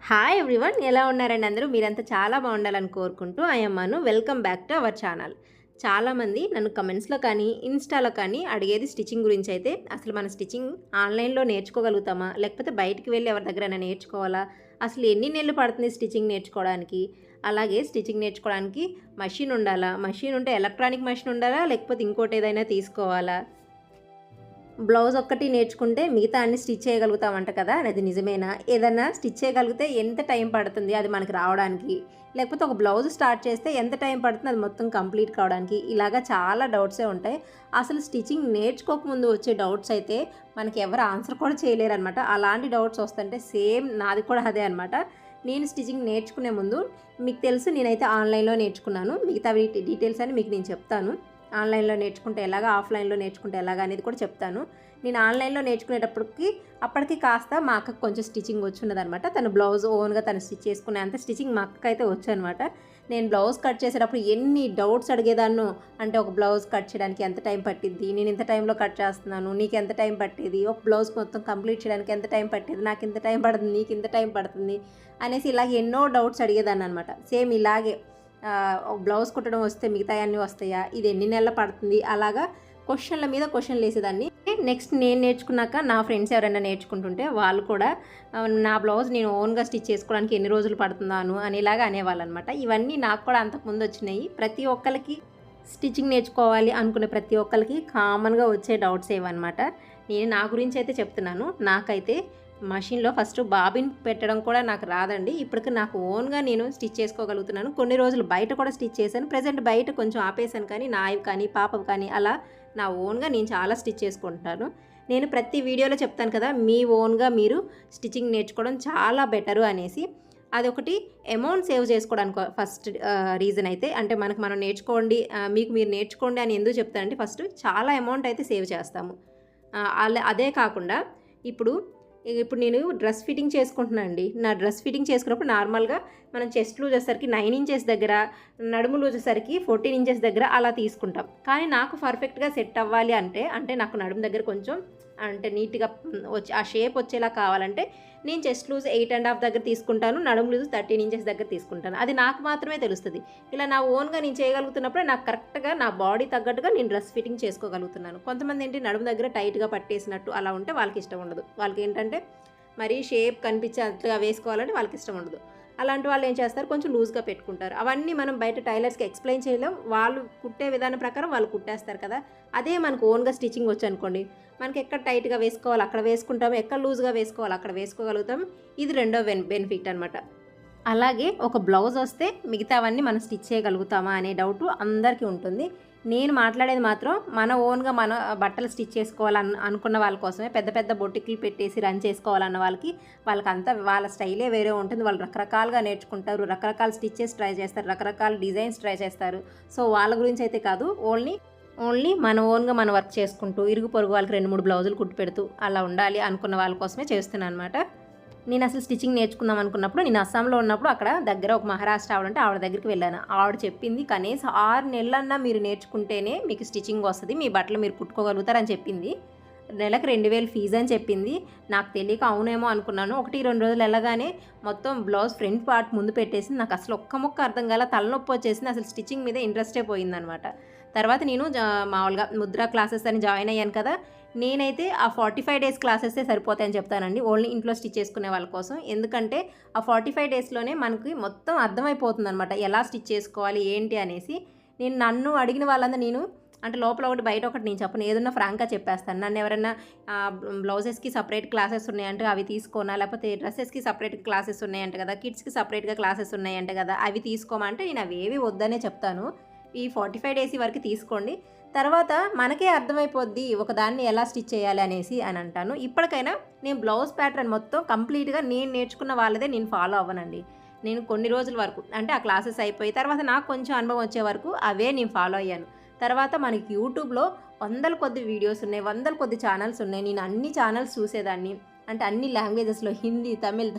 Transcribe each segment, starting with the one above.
Hi everyone, ఎలా ఉన్నారండి అందరూ? మీరంతా చాలా బాగుండాలని కోరుకుంటూ అయ్యమ్మను welcome back to our channel. చాలామంది నన్ను కమెంట్స్లో కానీ ఇన్స్టాలో కానీ అడిగేది స్టిచ్చింగ్ గురించి. అయితే అసలు మన స్టిచ్చింగ్ ఆన్లైన్లో నేర్చుకోగలుగుతామా, లేకపోతే బయటికి వెళ్ళి ఎవరి దగ్గరైనా నేర్చుకోవాలా, అసలు ఎన్ని నెలలు పడుతుంది స్టిచ్చింగ్ నేర్చుకోవడానికి, అలాగే స్టిచ్చింగ్ నేర్చుకోవడానికి మషిన్ ఉండాలా, మషిన్ ఉంటే ఎలక్ట్రానిక్ మషిన్ ఉండాలా, లేకపోతే ఇంకోటి ఏదైనా తీసుకోవాలా, బ్లౌజ్ ఒక్కటి నేర్చుకుంటే మిగతా అన్ని స్టిచ్ చేయగలుగుతామంట కదా, అది నిజమేనా? ఏదన్నా స్టిచ్ చేయగలిగితే ఎంత టైం పడుతుంది అది మనకి రావడానికి, లేకపోతే ఒక బ్లౌజ్ స్టార్ట్ చేస్తే ఎంత టైం పడుతుంది అది మొత్తం కంప్లీట్ కావడానికి? ఇలాగా చాలా డౌట్సే ఉంటాయి. అసలు స్టిచ్చింగ్ నేర్చుకోకముందు వచ్చే డౌట్స్ అయితే మనకి ఎవరు ఆన్సర్ కూడా చేయలేరు అనమాట. అలాంటి డౌట్స్ వస్తుంటే సేమ్ నాది కూడా అదే అనమాట. నేను స్టిచ్చింగ్ నేర్చుకునే ముందు మీకు తెలుసు, నేనైతే ఆన్లైన్లో నేర్చుకున్నాను. మిగతా డీటెయిల్స్ అని మీకు నేను చెప్తాను. ఆన్లైన్లో నేర్చుకుంటే ఎలాగా, ఆఫ్లైన్లో నేర్చుకుంటే ఎలాగా అనేది కూడా చెప్తాను. నేను ఆన్లైన్లో అప్పటికి కాస్త మా అక్కకు కొంచెం స్టిచ్చింగ్ వచ్చున్నదనమాట. తను బ్లౌజ్ ఓన్గా తను స్టిచ్ చేసుకునే అంత స్టిచ్చింగ్ మా అక్కకి అయితే వచ్చనమాట. నేను బ్లౌజ్ కట్ చేసేటప్పుడు ఎన్ని డౌట్స్ అడిగేదాన్నో. అంటే ఒక బ్లౌజ్ కట్ చేయడానికి ఎంత టైం పట్టిద్ది, నేను ఇంత టైంలో కట్ చేస్తున్నాను, నీకు ఎంత టైం పట్టేది, ఒక బ్లౌజ్ మొత్తం కంప్లీట్ చేయడానికి ఎంత టైం పట్టేది, నాకు ఇంత టైం పడుతుంది, నీకు ఇంత టైం పడుతుంది అనేసి ఇలాగ ఎన్నో డౌట్స్ అడిగేదాన్ని అనమాట. సేమ్ ఇలాగే బ్లౌజ్ కుట్టడం వస్తే మిగతా అన్నీ వస్తాయా, ఇది ఎన్ని నెలలు పడుతుంది, అలాగా క్వశ్చన్ల మీద క్వశ్చన్లు వేసేదాన్ని. నెక్స్ట్ నేను నేర్చుకున్నాక నా ఫ్రెండ్స్ ఎవరైనా నేర్చుకుంటుంటే వాళ్ళు కూడా నా బ్లౌజ్ నేను ఓన్గా స్టిచ్ చేసుకోవడానికి ఎన్ని రోజులు పడుతున్నాను అనేలాగా అనేవాళ్ళు అనమాట. ఇవన్నీ నాకు కూడా అంతకుముందు వచ్చినాయి. ప్రతి ఒక్కరికి స్టిచ్చింగ్ నేర్చుకోవాలి అనుకునే ప్రతి ఒక్కరికి కామన్గా వచ్చే డౌట్స్ ఏవన్నమాట. నేను నా గురించి అయితే చెప్తున్నాను. నాకైతే మషిన్లో ఫస్ట్ బాబిన్ పెట్టడం కూడా నాకు రాదండి. ఇప్పటికి నాకు ఓన్గా నేను స్టిచ్ చేసుకోగలుగుతున్నాను. కొన్ని రోజులు బయట కూడా స్టిచ్ చేశాను. ప్రజెంట్ బయట కొంచెం ఆపేశాను, కానీ నావి కానీ పాపవి కానీ అలా నా ఓన్గా నేను చాలా స్టిచ్ చేసుకుంటాను. నేను ప్రతి వీడియోలో చెప్తాను కదా, మీ ఓన్గా మీరు స్టిచ్చింగ్ నేర్చుకోవడం చాలా బెటరు అనేసి. అదొకటి అమౌంట్ సేవ్ చేసుకోవడానికి ఫస్ట్ రీజన్ అయితే. అంటే మనం నేర్చుకోండి, మీకు మీరు నేర్చుకోండి అని ఎందుకు చెప్తానంటే, ఫస్ట్ చాలా అమౌంట్ అయితే సేవ్ చేస్తాము. అదే కాకుండా ఇప్పుడు నేను డ్రెస్ ఫిట్టింగ్ చేసుకుంటున్నాను అండి. నా డ్రెస్ ఫిట్టింగ్ చేసుకున్నప్పుడు నార్మల్గా మనం చెస్ట్ లూజ్ వచ్చేసరికి 9 ఇంచెస్ దగ్గర, నడుము లూజ్ వచ్చేసరికి 14 ఇంచెస్ దగ్గర అలా తీసుకుంటాం. కానీ నాకు పర్ఫెక్ట్గా సెట్ అవ్వాలి అంటే నాకు నడుము దగ్గర కొంచెం అంటే నీట్గా వచ్చి ఆ షేప్ వచ్చేలా కావాలంటే నేను చెస్ట్ లూజ్ 8.5 దగ్గర తీసుకుంటాను, నడుము లూజ్ 13 ఇంచెస్ దగ్గర తీసుకుంటాను. అది నాకు మాత్రమే తెలుస్తుంది. ఇలా నా ఓన్గా నేను చేయగలుగుతున్నప్పుడే నాకు కరెక్ట్గా నా బాడీ తగ్గట్టుగా నేను డ్రెస్ ఫిట్టింగ్ చేసుకోగలుగుతున్నాను. కొంతమంది ఏంటి నడుము దగ్గర టైట్గా పట్టేసినట్టు అలా ఉంటే వాళ్ళకి ఇష్టం ఉండదు. వాళ్ళకి ఏంటంటే మరీ షేప్ కనిపించేట్టుగా వేసుకోవాలంటే వాళ్ళకి ఇష్టం ఉండదు. అలాంటి వాళ్ళు ఏం చేస్తారు, కొంచెం లూజ్గా పెట్టుకుంటారు. అవన్నీ మనం బయట టైలర్స్కి ఎక్స్ప్లెయిన్ చేయలేం. వాళ్ళు కుట్టే విధానం ప్రకారం వాళ్ళు కుట్టేస్తారు కదా. అదే మనకు ఓన్గా స్టిచ్చింగ్ వచ్చు అనుకోండి, మనకి ఎక్కడ టైట్గా వేసుకోవాలి అక్కడ వేసుకుంటాము, ఎక్కడ లూజ్గా వేసుకోవాలి అక్కడ వేసుకోగలుగుతాం. ఇది రెండో బెనిఫిట్ అనమాట. అలాగే ఒక బ్లౌజ్ వస్తే మిగతావన్నీ మనం స్టిచ్ చేయగలుగుతామా అనే డౌట్ అందరికీ ఉంటుంది. నేను మాట్లాడేది మాత్రం మన ఓన్గా మన బట్టలు స్టిచ్ అనుకున్న వాళ్ళ కోసమే. పెద్ద పెద్ద బొటిక్లు పెట్టేసి రన్ చేసుకోవాలన్న వాళ్ళకంతా వాళ్ళ స్టైలే వేరే ఉంటుంది. వాళ్ళు రకరకాలుగా నేర్చుకుంటారు, రకరకాల స్టిచ్చెస్ ట్రై చేస్తారు, రకరకాల డిజైన్స్ ట్రై చేస్తారు. సో వాళ్ళ గురించి అయితే కాదు, ఓన్లీ మన ఓన్గా మన వర్క్ చేసుకుంటూ ఇరుగు పొరుగు వాళ్ళకి 2-3 బ్లౌజులు కుట్టి పెడుతూ అలా ఉండాలి అనుకున్న వాళ్ళ కోసమే చేస్తున్నాను అనమాట. నేను అసలు స్టిచ్చింగ్ నేర్చుకుందాం అనుకున్నప్పుడు, నేను అస్సాంలో ఉన్నప్పుడు అక్కడ దగ్గర ఒక మహారాష్ట్ర ఆవిడంటే ఆవిడ దగ్గరికి వెళ్ళాను. ఆవిడ చెప్పింది, కనీసం 6 నెలలన్నా మీరు నేర్చుకుంటేనే మీకు స్టిచ్చింగ్ వస్తుంది, మీ బట్టలు మీరు కుట్టుకోగలుగుతారని చెప్పింది. నెలకు 2000 ఫీజు అని చెప్పింది. నాకు తెలియక అవునేమో అనుకున్నాను. 1-2 రోజులు వెళ్ళగానే మొత్తం బ్లౌజ్ ఫ్రంట్ పార్ట్ ముందు పెట్టేసి నాకు అసలు ఒక్క ముక్క అర్థం కాల, తలనొప్పి వచ్చేసింది. అసలు స్టిచ్చింగ్ మీద ఇంట్రెస్టే పోయిందనమాట. తర్వాత నేను మామూలుగా ముద్ర క్లాసెస్ అని జాయిన్ అయ్యాను కదా. నేనైతే ఆ 45 డేస్ క్లాసెసే సరిపోతాయని చెప్తానండి, ఓన్లీ ఇంట్లో స్టిచ్ చేసుకునే వాళ్ళ కోసం. ఎందుకంటే ఆ 45 డేస్లోనే మనకి మొత్తం అర్థమైపోతుంది అనమాట, ఎలా స్టిచ్ చేసుకోవాలి ఏంటి అనేసి. నన్ను అడిగిన వాళ్ళందరూ నేను అంటే లోపల ఒకటి బయట ఒకటి నేను చెప్పను, ఏదన్నా ఫ్రాంక్గా చెప్పేస్తాను. నన్ను ఎవరైనా బ్లౌజెస్కి సపరేట్ క్లాసెస్ ఉన్నాయంటే అవి తీసుకోనా, లేకపోతే డ్రెస్సెస్కి సపరేట్ క్లాసెస్ ఉన్నాయంట కదా, కిడ్స్కి సపరేట్గా క్లాసెస్ ఉన్నాయంట కదా, అవి తీసుకోమంటే నేను అవి ఏవి వద్దనే చెప్తాను. ఈ 45 డేస్ వరకు తీసుకోండి, తర్వాత మనకే అర్థమైపోద్ది ఒకదాన్ని ఎలా స్టిచ్ చేయాలి అనేసి అని అంటాను. ఇప్పటికైనా నేను బ్లౌజ్ ప్యాటర్న్ మొత్తం కంప్లీట్గా నేను నేర్చుకున్న వాళ్ళదే నేను ఫాలో అవ్వనండి. నేను కొన్ని రోజుల వరకు అంటే ఆ క్లాసెస్ అయిపోయి తర్వాత నాకు కొంచెం అనుభవం వచ్చే వరకు అవే నేను ఫాలో అయ్యాను. తర్వాత మనకి యూట్యూబ్లో 100 కొద్ది వీడియోస్ ఉన్నాయి, 100 కొద్ది ఛానల్స్ ఉన్నాయి. నేను అన్ని ఛానల్స్ చూసేదాన్ని, అంటే అన్ని లాంగ్వేజెస్లో, హిందీ, తమిళ్,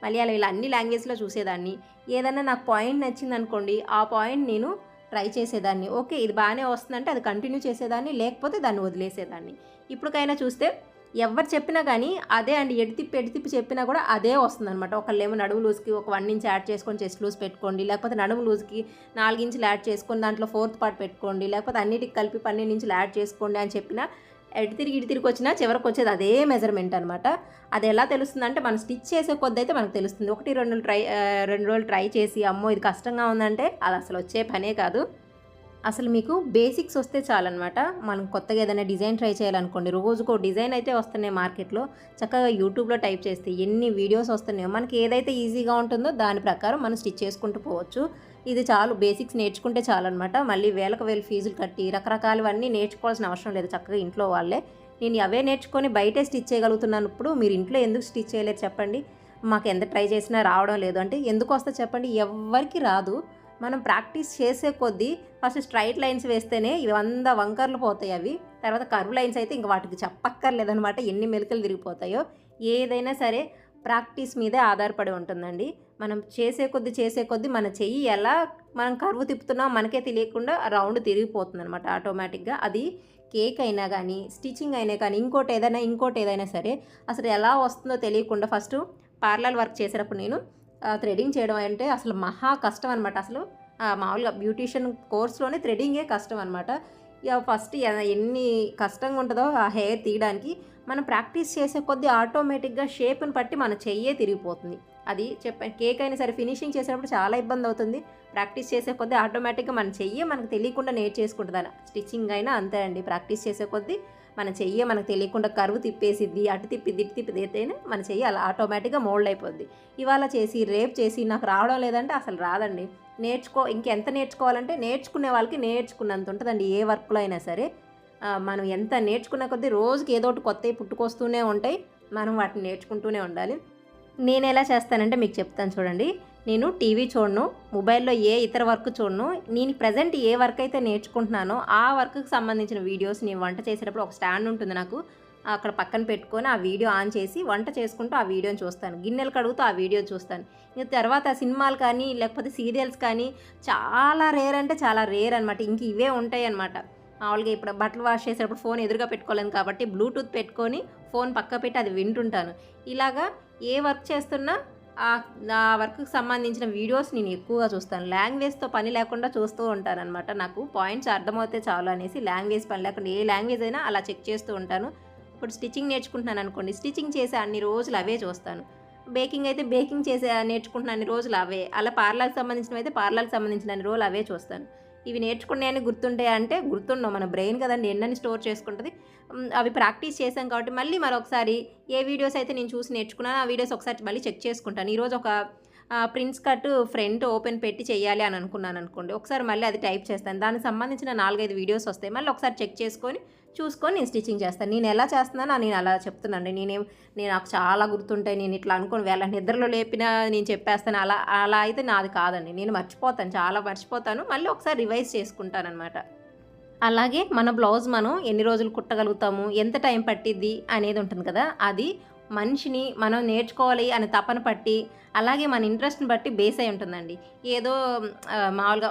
మలయాళం ఇలా అన్ని లాంగ్వేజ్లో చూసేదాన్ని. ఏదన్నా నాకు పాయింట్ నచ్చింది అనుకోండి, ఆ పాయింట్ నేను ట్రై చేసేదాన్ని. ఓకే ఇది బాగానే వస్తుందంటే అది కంటిన్యూ చేసేదాన్ని, లేకపోతే దాన్ని వదిలేసేదాన్ని. ఇప్పటికైనా చూస్తే ఎవరు చెప్పినా కానీ అదే అండి, ఎటు తిప్పి చెప్పినా కూడా అదే వస్తుందనమాట. ఒకళ్ళేమో నడుము లూజ్కి ఒక 1 ఇంచ్ యాడ్ చేసుకొని చెస్ట్ లూజ్ పెట్టుకోండి, లేకపోతే నడుము లూజ్కి 4 ఇంచులు యాడ్ చేసుకొని దాంట్లో 4th పార్ట్ పెట్టుకోండి, లేకపోతే అన్నిటికి కలిపి 12 ఇంచులు యాడ్ చేసుకోండి అని చెప్పినా ఇటు తిరిగి వచ్చినా చివరికి వచ్చేది అదే మెజర్మెంట్ అనమాట. అది ఎలా తెలుస్తుందంటే మనం స్టిచ్ చేసే కొద్ది అయితే మనకు తెలుస్తుంది. 2 రోజులు ట్రై చేసి అమ్మో ఇది కష్టంగా ఉందంటే అది అసలు వచ్చే పనే కాదు. అసలు మీకు బేసిక్స్ వస్తే చాలన్నమాట. మనం కొత్తగా ఏదైనా డిజైన్ ట్రై చేయాలనుకోండి, రోజుకో డిజైన్ అయితే వస్తున్నాయి మార్కెట్లో. చక్కగా యూట్యూబ్లో టైప్ చేస్తే ఎన్ని వీడియోస్ వస్తున్నాయో, మనకి ఏదైతే ఈజీగా ఉంటుందో దాని ప్రకారం మనం స్టిచ్ చేసుకుంటూ పోవచ్చు. ఇది చాలు, బేసిక్స్ నేర్చుకుంటే చాలన్నమాట. మళ్ళీ వేలకు వేలు ఫీజులు కట్టి రకరకాలవన్నీ నేర్చుకోవాల్సిన అవసరం లేదు. చక్కగా ఇంట్లో వాళ్ళే నేను అవే నేర్చుకొని బయటే స్టిచ్ చేయగలుగుతున్నాను. మీరు ఇంట్లో ఎందుకు స్టిచ్ చేయలేదు చెప్పండి? మాకు ఎంత ట్రై చేసినా రావడం లేదు అంటే ఎందుకు వస్తే చెప్పండి? ఎవ్వరికి రాదు. మనం ప్రాక్టీస్ చేసే కొద్దీ ఫస్ట్ స్ట్రైట్ లైన్స్ వేస్తేనే 100 వంకర్లు పోతాయి అవి. తర్వాత కర్వ్ లైన్స్ అయితే ఇంక వాటికి చెప్పక్కర్లేదనమాట, ఎన్ని మెలికలు తిరిగిపోతాయో. ఏదైనా సరే ప్రాక్టీస్ మీదే ఆధారపడి ఉంటుందండి. మనం చేసే కొద్దీ మన చెయ్యి ఎలా మనం కర్వ్ తిప్పుతున్నాం మనకే తెలియకుండా రౌండ్ తిరిగిపోతుంది అనమాట ఆటోమేటిక్గా. అది కేక్ అయినా కానీ, స్టిచ్చింగ్ అయినా కానీ, ఇంకోటి ఏదైనా సరే అసలు ఎలా వస్తుందో తెలియకుండా ఫస్ట్ పార్లర్ వర్క్ చేసేటప్పుడు నేను థ్రెడింగ్ చేయడం అంటే అసలు మహా కష్టం అనమాట. అసలు మామూలుగా బ్యూటీషియన్ కోర్స్లోనే థ్రెడింగే కష్టం అనమాట. ఇక ఫస్ట్ ఎన్ని కష్టంగా ఉంటుందో ఆ హెయిర్ తీయడానికి, మనం ప్రాక్టీస్ చేసే కొద్దీ ఆటోమేటిక్గా షేప్ని బట్టి మన చెయ్యే తిరిగిపోతుంది. అది కేక్ అయినా సరే ఫినిషింగ్ చేసేటప్పుడు చాలా ఇబ్బంది అవుతుంది. ప్రాక్టీస్ చేసే కొద్దీ ఆటోమేటిక్గా మన చెయ్యే మనకు తెలియకుండా నేర్చేసుకుంటుంది. స్టిచ్చింగ్ అయినా అంతే అండి, ప్రాక్టీస్ చేసే కొద్దీ మన చెయ్యే మనకు తెలియకుండా కరువు తిప్పేసిద్ది, అటు తిప్పిద్ది ఇటు తిప్పిది అయితేనే మన చెయ్యి అలా ఆటోమేటిక్గా మోల్డ్ అయిపోద్ది. ఇవాళ చేసి రేపు చేసి నాకు రావడం లేదంటే అసలు రాదండి. ఇంకెంత నేర్చుకోవాలంటే నేర్చుకునే వాళ్ళకి నేర్చుకున్నంత ఉంటుందండి ఏ వర్క్లో అయినా సరే. మనం ఎంత నేర్చుకున్న కొద్దీ రోజుకి ఏదో ఒకటి కొత్తవి పుట్టుకొస్తూనే ఉంటాయి. మనం వాటిని నేర్చుకుంటూనే ఉండాలి. నేను ఎలా చేస్తానంటే మీకు చెప్తాను చూడండి. నేను టీవీ చూడను, మొబైల్లో ఏ ఇతర వర్క్ చూడను. నేను ప్రజెంట్ ఏ వర్క్ అయితే నేర్చుకుంటున్నానో ఆ వర్క్కి సంబంధించిన వీడియోస్ నేను వంట చేసేటప్పుడు ఒక స్టాండ్ ఉంటుంది నాకు, అక్కడ పక్కన పెట్టుకొని ఆ వీడియో ఆన్ చేసి వంట చేసుకుంటూ ఆ వీడియోని చూస్తాను. గిన్నెలు కడుగుతూ ఆ వీడియో చూస్తాను. ఇంక తర్వాత సినిమాలు కానీ లేకపోతే సీరియల్స్ కానీ చాలా రేర్ అంటే చాలా రేర్ అనమాట. ఇంక ఇవే ఉంటాయి అనమాట. మామూలుగా ఇప్పుడు బట్టలు వాష్ చేసేటప్పుడు ఫోన్ ఎదురుగా పెట్టుకోలేను కాబట్టి బ్లూటూత్ పెట్టుకొని ఫోన్ పక్క పెట్టి అది వింటుంటాను. ఇలాగా ఏ వర్క్ చేస్తున్నా ఆ వర్క్కి సంబంధించిన వీడియోస్ నేను ఎక్కువగా చూస్తాను. లాంగ్వేజ్తో పని లేకుండా చూస్తూ ఉంటాను అనమాట. నాకు పాయింట్స్ అర్థమవుతే చాలు అనేసి లాంగ్వేజ్ పని లేకుండా ఏ లాంగ్వేజ్ అయినా అలా చెక్ చేస్తూ ఉంటాను. ఇప్పుడు స్టిచ్చింగ్ నేర్చుకుంటున్నాను అనుకోండి, స్టిచ్చింగ్ చేసే అన్ని రోజులు అవే చూస్తాను. బేకింగ్ అయితే బేకింగ్ చేసే నేర్చుకుంటున్న అన్ని రోజులు అవే. అలా పార్లర్కి సంబంధించినవి అయితే పార్లర్కి సంబంధించిన అన్ని రోజులు అవే చూస్తాను. ఇవి నేర్చుకున్నాయని గుర్తుంటాయి అంటే గుర్తుండవు, మన బ్రెయిన్ కదండి ఎన్నని స్టోర్ చేసుకుంటుంది. అవి ప్రాక్టీస్ చేశాం కాబట్టి మళ్ళీ మరొకసారి ఏ వీడియోస్ అయితే నేను చూసి నేర్చుకున్నానో ఆ వీడియోస్ ఒకసారి మళ్ళీ చెక్ చేసుకుంటాను. ఈరోజు ఒక ప్రిన్స్ కట్ ఫ్రంట్ ఓపెన్ పెట్టి చేయాలి అని అనుకున్నాను అనుకోండి, ఒకసారి మళ్ళీ అది టైప్ చేస్తాను. దానికి సంబంధించిన 4-5 వీడియోస్ వస్తాయి. మళ్ళీ ఒకసారి చెక్ చేసుకొని చూసుకొని నేను స్టిచ్చింగ్ చేస్తాను. నేను ఎలా చేస్తున్నానో నేను అలా చెప్తున్నాను. నేను నాకు చాలా గుర్తుంటాయి, నేను ఇట్లా అనుకోని వేళ నిద్రలో లేపినా నేను చెప్పేస్తాను, అలా అయితే నాది కాదండి. నేను చాలా మర్చిపోతాను. మళ్ళీ ఒకసారి రివైజ్ చేసుకుంటాను అనమాట. అలాగే మన బ్లౌజ్ మనం ఎన్ని రోజులు కుట్టగలుగుతాము, ఎంత టైం పట్టిద్ది అనేది ఉంటుంది కదా, అది మనిషిని మనం నేర్చుకోవాలి అనే తపన పట్టి అలాగే మన ఇంట్రెస్ట్ని బట్టి బేస్ అయి ఉంటుందండి. ఏదో మామూలుగా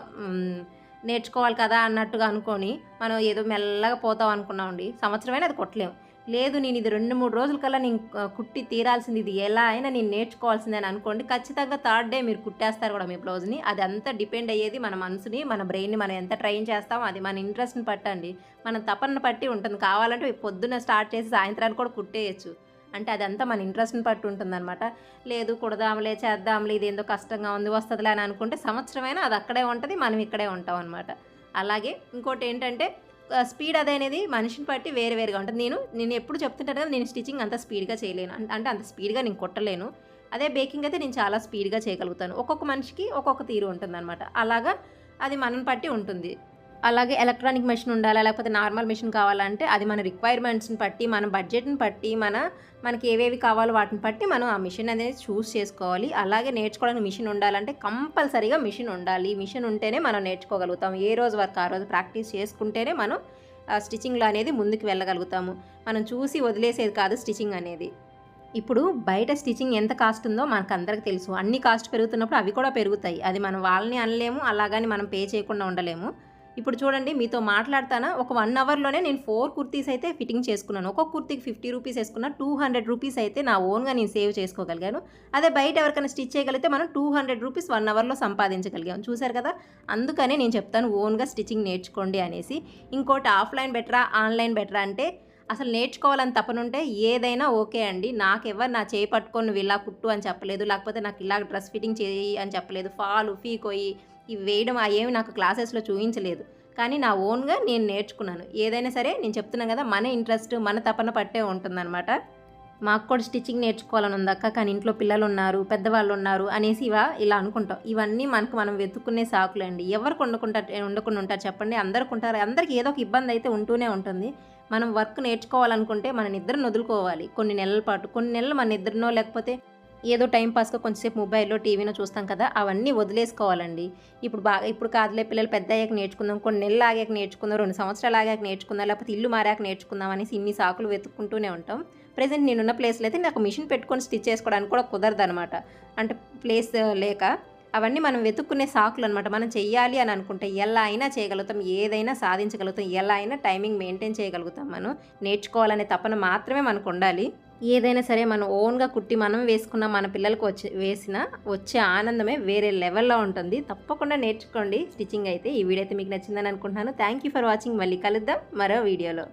నేర్చుకోవాలి కదా అన్నట్టుగా అనుకొని మనం ఏదో మెల్లగా పోతాం అనుకున్నామండి, సంవత్సరమైనా అది కుట్టలేము. లేదు నేను ఇది 2-3 రోజుల కల్లా నేను కుట్టి తీరాల్సింది, ఇది ఎలా అయినా నేను నేర్చుకోవాల్సిందే అని అనుకోండి, ఖచ్చితంగా 3rd డే మీరు కుట్టేస్తారు కూడా మీ బ్లౌజ్ని. అది అంతా డిపెండ్ అయ్యేది మన మనసుని, మన బ్రెయిన్ని మనం ఎంత ట్రైన్ చేస్తామో, అది మన ఇంట్రెస్ట్ని పట్టండి, మన తపన పట్టి ఉంటుంది. కావాలంటే పొద్దున్న స్టార్ట్ చేసి సాయంత్రానికి కూడా కుట్టేయచ్చు. అంటే అదంతా మన ఇంట్రెస్ట్ని పట్టి ఉంటుందన్నమాట. లేదు కుడదాంలే చేద్దాంలే ఇదేందో కష్టంగా ఉంది వస్తుందిలే అని అనుకుంటే సంవత్సరమైనా అది అక్కడే ఉంటుంది, మనం ఇక్కడే ఉంటాం అనమాట. అలాగే ఇంకోటి ఏంటంటే స్పీడ్ అనేది మనిషిని బట్టి వేరుగా ఉంటుంది. నేను ఎప్పుడు చెప్తుంటాను కదా, నేను స్టిచ్చింగ్ అంత స్పీడ్గా చేయలేను, అంటే అంత స్పీడ్గా నేను కుట్టలేను. అదే బేకింగ్ అయితే నేను చాలా స్పీడ్గా చేయగలుగుతాను. ఒక్కొక్క మనిషికి ఒక్కొక్క తీరు ఉంటుందన్నమాట. అలాగా అది మనని బట్టి ఉంటుంది. అలాగే ఎలక్ట్రానిక్ మెషిన్ ఉండాలా లేకపోతే నార్మల్ మెషిన్ కావాలంటే అది మన రిక్వైర్మెంట్స్ని బట్టి, మన బడ్జెట్ని బట్టి, మనకి ఏవేవి కావాలో వాటిని బట్టి మనం ఆ మిషన్ అనేది చూస్ చేసుకోవాలి. అలాగే నేర్చుకోవడానికి మిషన్ ఉండాలంటే కంపల్సరీగా మిషన్ ఉండాలి. మిషన్ ఉంటేనే మనం నేర్చుకోగలుగుతాం. ఏ రోజు వరకు ఆ రోజు ప్రాక్టీస్ చేసుకుంటేనే మనం స్టిచ్చింగ్లో అనేది ముందుకు వెళ్ళగలుగుతాము. మనం చూసి వదిలేసేది కాదు స్టిచ్చింగ్ అనేది. ఇప్పుడు బయట స్టిచ్చింగ్ ఎంత కాస్ట్ ఉందో మనకు అందరికి తెలుసు. అన్ని కాస్ట్ పెరుగుతున్నప్పుడు అవి కూడా పెరుగుతాయి. అది మనం వాళ్ళని అనలేము, అలాగని మనం పే చేయకుండా ఉండలేము. ఇప్పుడు చూడండి మీతో మాట్లాడతానా ఒక 1 అవర్‌లోనే నేను 4 కుర్తీస్ అయితే ఫిట్టింగ్ చేసుకున్నాను. ఒక్కొక్క కుర్తీకి 50 రూపీస్ ఏసుకున్న 200 రూపీస్ అయితే నా ఓన్‌గా నేను సేవ్ చేసుకోగలిగాను. అదే బయట ఎవరికైనా స్టిచ్ చేయగలిగితే మనం 200 రూపీస్ 1 అవర్‌లో సంపాదించగలిగాం. చూసారు కదా! అందుకనే నేను చెప్తాను ఓన్‌గా స్టిచ్చింగ్ నేర్చుకోండి అనేసి. ఇంకోటి ఆఫ్‌లైన్ బెటరా? ఆన్‌లైన్ బెటరా? అంటే అసలు నేర్చుకోవాలని తపనుంటే ఏదైనా ఓకే అండి. నాకెవ్వరు నా చేయి పట్టుకొని నువ్వు ఇలా కుట్టు అని చెప్పలేదు. లేకపోతే నాకు ఇలా డ్రెస్ ఫిట్టింగ్ చెయ్యి అని చెప్పలేదు. ఫాలు, పీకోయి ఇవి వేయడం అయేమి నాకు క్లాసెస్‌లో చూయించలేదు. కానీ నా ఓన్‌గా నేను నేర్చుకున్నాను. ఏదైనా సరే నేను చెప్తున్నాను కదా! మన ఇంట్రెస్ట్, మన తపన పట్టే ఉంటుందనమాట. మాకు కూడా స్టిచ్చింగ్ నేర్చుకోవాలని ఉందక్క. కానీ ఇంట్లో పిల్లలున్నారు, పెద్దవాళ్ళున్నారు అనేసి ఇలా అనుకుంటాం. ఇవన్నీ మనకు మనం వెతుక్కునే సాకులండి. ఎవరికి ఉండకుండా ఉంటారు చెప్పండి? అందరికుంటారు. అందరికి ఏదో ఒక ఇబ్బందయితే ఉంటూనే ఉంటుంది. మనం వర్క్ నేర్చుకోవాలనుకుంటే మన నిద్రను వదులుకోవాలి కొన్ని నెలల పాటు. కొన్ని నెలలు మన నిద్రనో లేకపోతే ఏదో టైం పాస్‌గా కొంచెంసేపు మొబైల్‌లో, టీవీనో చూస్తాం కదా! అవన్నీ వదిలేసుకోవాలండి. ఇప్పుడు కాదులే పిల్లలు పెద్దయ్యాక నేర్చుకుందాం, కొన్ని నెలలు ఆగాక నేర్చుకుందాం, 2 సంవత్సరాలు ఆగాక నేర్చుకుందాం, లేకపోతే ఇల్లు మారాక నేర్చుకుందాం అనేసి ఇన్ని సాకులు వెతుక్కుంటూనే ఉంటాం. ప్రెజెంట్ నేనున్న ప్లేస్‌లో అయితే నాకు మిషన్ పెట్టుకొని స్టిచ్ చేసుకోవడానికి కూడా కుదరదనమాట. అంటే ప్లేస్ లేక. అవన్నీ మనం వెతుక్కునే సాకులనమాట. మనం చెయ్యాలి అని అనుకుంటే ఎలా అయినా చేయగలుగుతాం. ఏదైనా సాధించగలుగుతాం. ఎలా అయినా టైమింగ్ మెయింటైన్ చేయగలుగుతాం మనం. నేర్చుకోవాలనే తపన మాత్రమే మనకుండాలి. ఏదైనా సరే మనం ఓన్‌గా కుట్టి మనం వేసుకున్న మన పిల్లలకు వచ్చే ఆనందమే వేరే లెవెల్‌లో ఉంటుంది. తప్పకుండా నేర్చుకోండి స్టిచ్చింగ్ అయితే. ఈ వీడియో అయితే మీకు నచ్చిందని అనుకుంటున్నాను. Thank you for watching. మళ్ళీ కలుద్దాం మరో వీడియోలో.